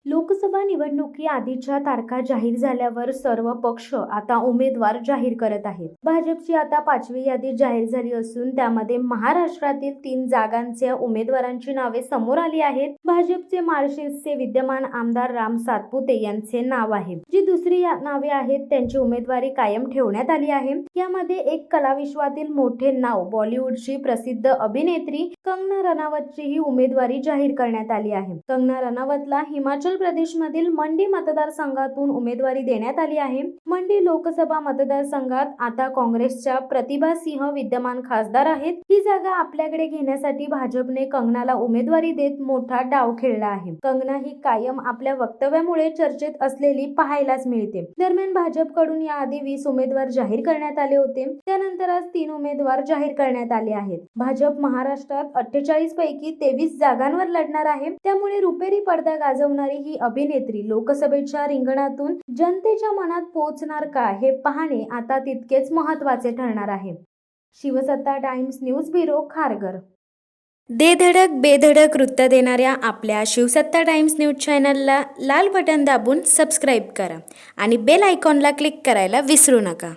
लोकसभा निवडणुकी आधीच्या तारखा जाहीर झाल्यावर सर्व पक्ष आता उमेदवार जाहीर करत आहेत। भाजपची आता 5वी यादी जाहीर झाली असून त्यामध्ये महाराष्ट्रातील 3 जागांच्या उमेदवारांची नावे समोर आली आहेत। भाजपचे माळशिरसचे विद्यमान आमदार राम सातपुते यांचे नाव आहे। जी दुसरी नावे आहेत त्यांची उमेदवारी कायम ठेवण्यात आली आहे। यामध्ये एक कलाविश्वातील मोठे नाव बॉलिवूडची प्रसिद्ध अभिनेत्री कंगना रनौतची ही उमेदवारी जाहीर करण्यात आली आहे। कंगना रनौतला हिमाचल प्रदेशमधील मंडी मतदारसंघातून उमेदवारी देण्यात आली आहे। मंडी लोकसभा मतदारसंघात आता काँग्रेसच्या प्रतिभा सिंह विद्यमान खासदार आहेत। ही जागा आपल्याकडे घेण्यासाठी भाजपने कंगनाला उमेदवारी देत मोठा डाव खेळला आहे। कंगना ही कायम आपल्या वक्तव्यामुळे चर्चेत असलेली पाहायलाच मिळते। दरम्यान भाजपकडून याआधी 20 उमेदवार जाहीर करण्यात आले होते, त्यानंतर आज 3 उमेदवार जाहीर करण्यात आले आहेत। भाजप महाराष्ट्रात 48 पैकी 23 जागांवर लढणार आहे। त्यामुळे रुपेरी पडदा गाजवणारी ही अभिनेत्री लोकसभेच्या रिंगणातून जनतेच्या मनात पोहोचणार का हे पाहणे आता तितकेच महत्त्वाचे ठरणार आहे। शिवसत्ता टाइम्स न्यूज ब्युरो, खारघर। दे धडक बेधडक वृत्त देणाऱ्या आपल्या शिवसत्ता टाइम्स न्यूज चॅनलला लाल बटन दाबून सबस्क्राईब करा आणि बेल आयकॉनला क्लिक करायला विसरू नका।